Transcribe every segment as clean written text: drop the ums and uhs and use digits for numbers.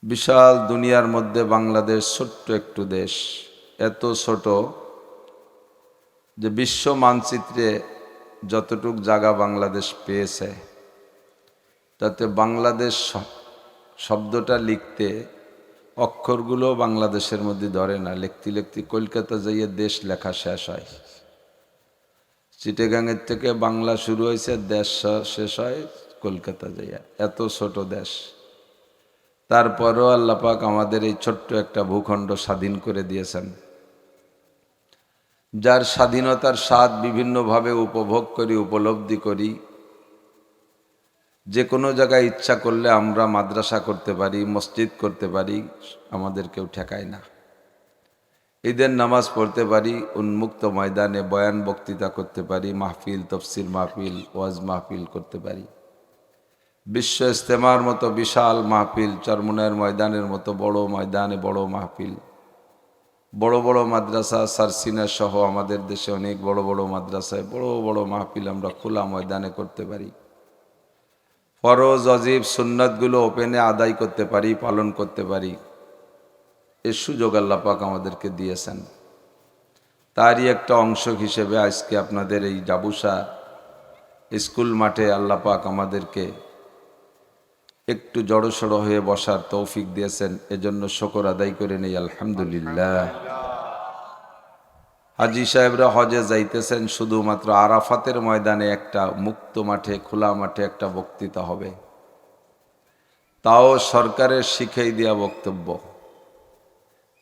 বিশাল দুনিয়ার মধ্যে বাংলাদেশ ছোট্ট একটু দেশ, এত ছোট যে বিশ্ব মানচিত্রে যতটুক জায়গা বাংলাদেশ পেয়েছে তাতে বাংলাদেশ শব্দটা লিখতে অক্ষরগুলো বাংলাদেশের মধ্যে ধরে না। লিখতে লিখতে কলকাতা যাইয়ে দেশ লেখা শেষ হয়। চিটাগাংয়ের থেকে বাংলা শুরু হয়েছে, দেশ শেষ হয় কলকাতা যাইয়া। এত ছোট দেশ, তারপরও আল্লাহ পাক আমাদের এই ছোট্ট একটা ভূখণ্ড স্বাধীন করে দিয়েছেন, যার স্বাধীনতার স্বাদ বিভিন্নভাবে উপভোগ করি, উপলব্ধি করি। যে কোনো জায়গায় ইচ্ছা করলে আমরা মাদ্রাসা করতে পারি, মসজিদ করতে পারি, আমাদের কেউ ঠেকায় না। ঈদের নামাজ পড়তে পারি, উন্মুক্ত ময়দানে বয়ান বক্তৃতা করতে পারি, মাহফিল, তফসির মাহফিল, ওয়াজ মাহফিল করতে পারি। বিশ্ব ইজতেমার মতো বিশাল মাহফিল, চরমুনায়ের ময়দানের মতো বড় ময়দানে বড় মাহফিল, বড় বড় মাদ্রাসা, সারসিনা সহ আমাদের দেশে অনেক বড় বড় মাদ্রাসায় বড় বড় মাহফিল আমরা খোলা ময়দানে করতে পারি। ফরজ অজিব সুন্নাতগুলো ওপেনে আদায় করতে পারি, পালন করতে পারি। এর সুযোগ আল্লাহ পাক আমাদেরকে দিয়েছেন। তারই একটা অংশ হিসেবে আজকে আপনাদের এই জাবুসা স্কুল মাঠে আল্লাহ পাক আমাদেরকে একটু জড়সড় হয়ে বসার তৌফিক দিয়েছেন। এজন্য শুকর আদায় করে নেই আলহামদুলিল্লাহ। হাজী সাহেবরা হজে যাইতেছেন, শুধুমাত্র আরাফাতের ময়দানে একটা মুক্ত মাঠে, খোলা মাঠে একটা বক্তৃতা হবে, তাও সরকারের শিখাই দেওয়া বক্তব্য।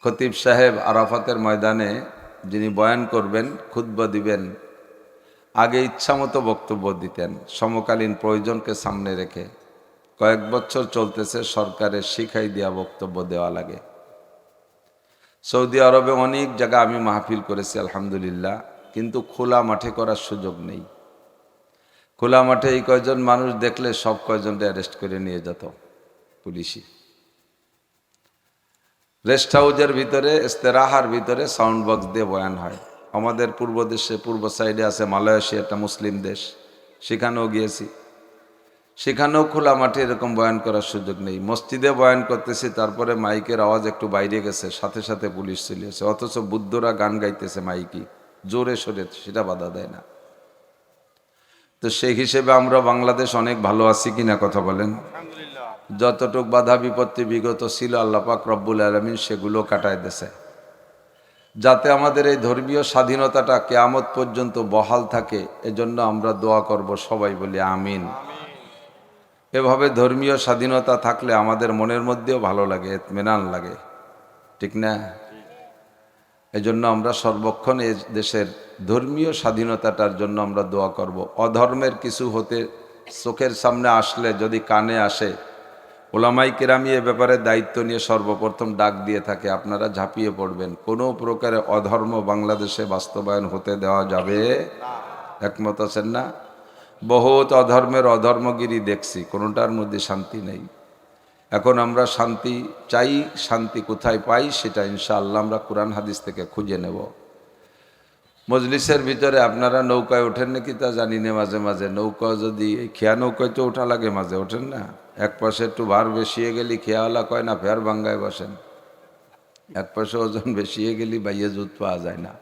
খতিব সাহেব আরাফাতের ময়দানে যিনি বয়ান করবেন, খুতবা দিবেন, আগে ইচ্ছামতো বক্তব্য দিতেন সমকালীন প্রয়োজনকে সামনে রেখে। কয়েক বছর চলতেছে সরকারের শিখাই দেওয়া বক্তব্য দেওয়া লাগে। সৌদি আরবে অনেক জায়গা আমি মাহফিল করেছি আলহামদুলিল্লাহ, কিন্তু খোলা মাঠে করার সুযোগ নেই। খোলা মাঠে এই কয়জন মানুষ দেখলে সব কয়জনকে অ্যারেস্ট করে নিয়ে যেত পুলিশই। রেস্ট হাউজের ভিতরে, ইস্তেরাহার ভিতরে সাউন্ড বক্স দিয়ে বয়ান হয়। আমাদের পূর্ব দেশে, পূর্ব সাইডে আছে মালয়েশিয়া, একটা মুসলিম দেশ, সেখানেও গিয়েছি। সেখানেও খোলা মাঠে এরকম বয়ান করার সুযোগ নেই। মসজিদে বয়ান করতেছি, তারপরে মাইকের আওয়াজ একটু বাইরে গেছে, সাথে সাথে পুলিশ চলে এসেছে। অথচ বুদ্ধরা গান গাইতেছে মাইকি, জোরে সরে, সেটা বাধা দেয় না। তো সেই হিসেবে আমরা বাংলাদেশ অনেক ভালো আছি কিনা কথা বলেন? যতটুক বাধা বিপত্তি বিগত ছিল আল্লাহ পাক রব্বুল আলামিন সেগুলো কাটায় দিয়েছে, যাতে আমাদের এই ধর্মীয় স্বাধীনতাটা কিয়ামত পর্যন্ত বহাল থাকে। এজন্য আমরা দোয়া করব, সবাই বলি আমিন। এভাবে ধর্মীয় স্বাধীনতা থাকলে আমাদের মনের মধ্যেও ভালো লাগে, ইতমিনান লাগে, ঠিক না? এজন্য আমরা সর্বক্ষণ এই দেশের ধর্মীয় স্বাধীনতাটার জন্য আমরা দোয়া করব। অধর্মের কিছু হতে চোখের সামনে আসলে, যদি কানে আসে, ওলামাই কেরামি এ ব্যাপারে দায়িত্ব নিয়ে সর্বপ্রথম ডাক দিয়ে থাকে, আপনারা ঝাঁপিয়ে পড়বেন। কোনো প্রকারে অধর্ম বাংলাদেশে বাস্তবায়ন হতে দেওয়া যাবে না। একমত আছেন না? বহুত অধর্মের অধর্মগিরি দেখছি, কোনোটার মধ্যে শান্তি নেই। এখন আমরা শান্তি চাই, শান্তি কোথায় পাই সেটা ইনশাআল্লাহ আমরা কোরআন হাদিস থেকে খুঁজে নেব। মজলিসের ভিতরে আপনারা নৌকায় ওঠেন নাকি তা জানি না। মাঝে মাঝে নৌকা, যদি খেয়া নৌকায় তো ওঠা লাগে, মাঝে ওঠেন না? এক পাশে একটু ভার বেশিয়ে গেলি খেয়াওয়ালা কয় না ফের বাঙ্গায় বসেন, এক পাশে ওজন বেশিয়ে গেলি বাইয়ে জুত পাওয়া যায় না।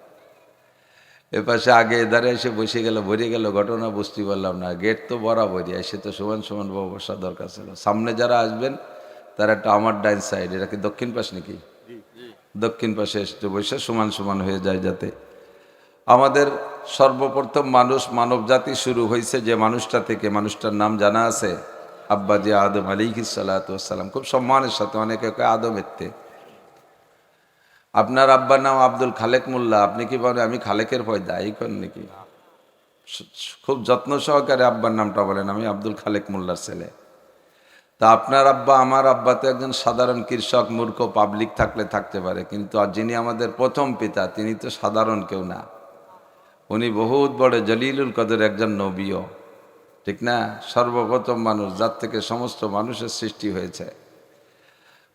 এ পাশে আগে এধারে এসে বসে গেল, ভরে গেল, ঘটনা বুঝতে পারলাম না। গেট তো বরাবরই, এসে তো সমান সমান বসা দরকার ছিল। সামনে যারা আসবেন তারা একটা আমার ডাইন সাইড, এটা কি দক্ষিণ পাশ নাকি? দক্ষিণ পাশে এসে বসে সমান সমান হয়ে যায়, যাতে আমাদের সর্বপ্রথম মানুষ, মানব জাতি শুরু হয়েছে যে মানুষটা থেকে, মানুষটার নাম জানা আছে? আব্বাজি আদম আলাইহিস সালাতু ওয়াস সালাম। খুব সম্মানের সাথে, অনেকে কয় আদমের তে। আপনার আব্বার নাম আব্দুল খালেক মোল্লা, আপনি কি বলেন আমি খালেকের পয়দা, এই করেন নাকি? খুব যত্ন সহকারে আব্বার নামটা বলেন, আমি আব্দুল খালেক মোল্লার ছেলে। তা আপনার আব্বা, আমার আব্বা তো একজন সাধারণ কৃষক, মূর্খ পাবলিক থাকলে থাকতে পারে, কিন্তু আর যিনি আমাদের প্রথম পিতা, তিনি তো সাধারণ কেউ না। উনি বহুত বড় জলিলুল কদর একজন নবীও, ঠিক না? সর্বপ্রথম মানুষ, যার থেকে সমস্ত মানুষের সৃষ্টি হয়েছে।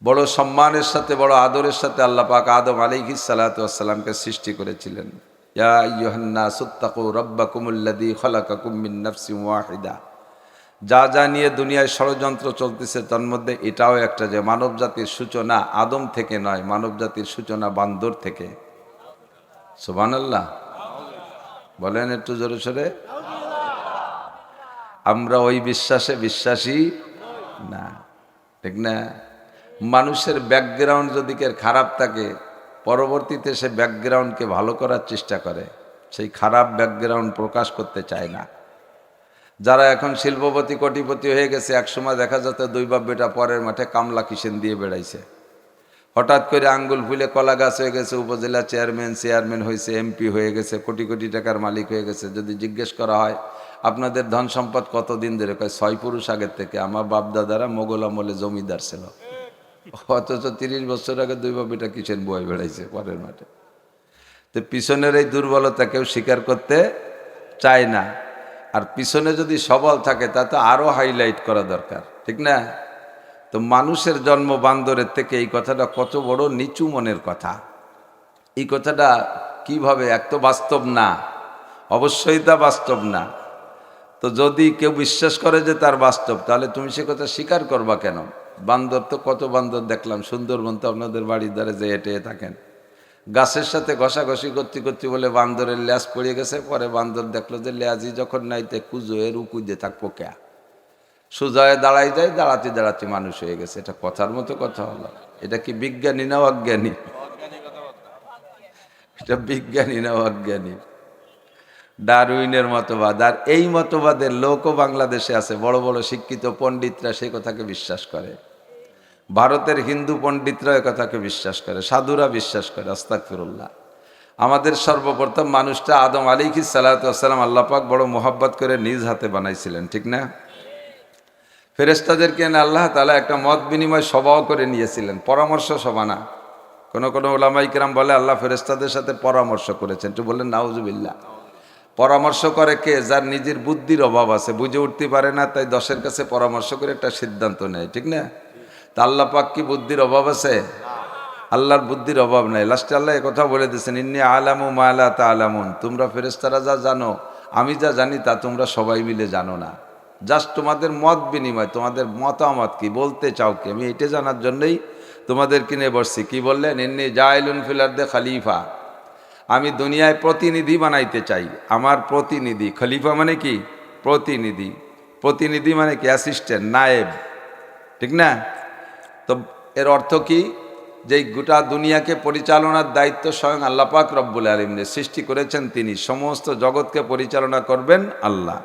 বড় সম্মানের সাথে, বড় আদরের সাথে আল্লাহ পাক আদম আলাইহিস সালাতু ওয়াস সালামকে সৃষ্টি করেছিলেন। ইয়া আইয়ুহান নাসু তাকু রাব্বাকুমুল্লাযী খালাকাকুম মিন নাফসিন ওয়াহিদা। যা যা নিয়ে দুনিয়ায় ষড়যন্ত্র চলতেছে তার মধ্যে এটাও একটা, যে মানব জাতির সূচনা আদম থেকে নয়, মানব জাতির সূচনা বান্দর থেকে। সুবহানাল্লাহ বলেন একটু জোরে সোরে। আমরা ওই বিশ্বাসে বিশ্বাসী না, ঠিক না? মানুষের ব্যাকগ্রাউন্ড যদি কেউ খারাপ থাকে, পরবর্তীতে সে ব্যাকগ্রাউন্ডকে ভালো করার চেষ্টা করে, সেই খারাপ ব্যাকগ্রাউন্ড প্রকাশ করতে চায় না। যারা এখন শিল্পপতি কোটিপতি হয়ে গেছে, একসময় দেখা যাচ্ছে দুই বাপ বেটা পরের মাঠে কামলা কিসেন দিয়ে বেড়াইছে, হঠাৎ করে আঙ্গুল ফুলে কলা গাছ হয়ে গেছে, উপজেলা চেয়ারম্যান হয়েছে, এমপি হয়ে গেছে, কোটি কোটি টাকার মালিক হয়ে গেছে। যদি জিজ্ঞেস করা হয় আপনাদের ধন সম্পদ কতদিন ধরে, কয় 6 পুরুষ আগের থেকে, আমার বাপ দাদারা মোগল আমলে জমিদার ছিল। অথচ 30 বছর আগে দুই বাপ বেটা কিসেন বয়ে বেড়াইছে পরের মাঠে। তো পিছনের এই দুর্বলতা কেউ স্বীকার করতে চায় না। আর পিছনে যদি সবল থাকে তা তো আরো হাইলাইট করা দরকার, ঠিক না? তো মানুষের জন্ম বান্দরের থেকে, এই কথাটা কত বড় নিচু মনের কথা। এই কথাটা কিভাবে, এক তো বাস্তব না, অবশ্যই তা বাস্তব না। তো যদি কেউ বিশ্বাস করে যে তার বাস্তব, তাহলে তুমি সে কথা স্বীকার করবা কেন? বান্দর তো কত বান্দর দেখলাম, সুন্দরবন তো আপনাদের বাড়ির ধারে যে হেঁটে থাকেন, গাছের সাথে ঘষাঘষি করতে করতে বলে বান্দরের ল্যাজ পড়ে গেছে। পরে বান্দর দেখলো যে ল্যাজই যখন নাইতে কুজো এর উকুজে থাকবো কে, সোজায় দাঁড়াই যায়, দাঁড়াতে দাঁড়াতে মানুষ হয়ে গেছে। এটা কথার মতো কথা হলো? এটা কি বিজ্ঞানী না অজ্ঞানী? এটা বিজ্ঞানী না অজ্ঞানী? ডারউইনের মতবাদ। আর এই মতবাদের লোকও বাংলাদেশে আছে, বড় বড় শিক্ষিত পণ্ডিতরা সেই কথাকে বিশ্বাস করে। ভারতের হিন্দু পণ্ডিতরা এই কথাকে বিশ্বাস করে, সাধুরা বিশ্বাস করে। আস্তাগফিরুল্লাহ। আমাদের সর্বপ্রথম মানুষটা আদম আলাইহিস সালাতু ওয়াস সালাম আল্লাহ পাক বড় মোহাব্বত করে নিজ হাতে বানাইছিলেন, ঠিক না? ফেরেশতাদেরকে এনে আল্লাহ তাআলা একটা মত বিনিময় সভাও করে নিয়েছিলেন, পরামর্শ সভা না। কোন কোন উলামায়ে কিরাম বলে আল্লাহ ফেরেশতাদের সাথে পরামর্শ করেছেন, একটু বললেন নাউজুবিল্লাহ। পরামর্শ করে কে? যার নিজের বুদ্ধির অভাব আছে, বুঝে উঠতে পারে না, তাই 10-এর কাছে পরামর্শ করে একটা সিদ্ধান্ত নেয়, ঠিক না? তা আল্লাহ পাক কি বুদ্ধির অভাব আছে? আল্লাহর বুদ্ধির অভাব নাই। লাস্টে আল্লাহ কথা বলে দিয়েছেন, ইন্নী আলামু মা লা তা'লামুন, তোমরা ফেরেশতারা যা জানো আমি যা জানি তা তোমরা সবাই মিলে জানো না। জাস্ট তোমাদের মত বিনিময়, তোমাদের মতামত কি, বলতে চাও কি, আমি এটা জানার জন্যই তোমাদের কিনে বসছি। কি বললেন? ইন্নী জাইলুন ফিল আরদি খলিফা, আমি দুনিয়ায় প্রতিনিধি বানাইতে চাই। আমার প্রতিনিধি, খলিফা মানে কি? প্রতিনিধি। প্রতিনিধি মানে কি? অ্যাসিস্ট্যান্ট, নায়েব, ঠিক না? তো এর অর্থ কি? যে গোটা দুনিয়াকে পরিচালনার দায়িত্ব স্বয়ং আল্লাহ পাক রব্বুল আলামিন সৃষ্টি করেছেন, তিনি সমস্ত জগৎকে পরিচালনা করবেন আল্লাহ।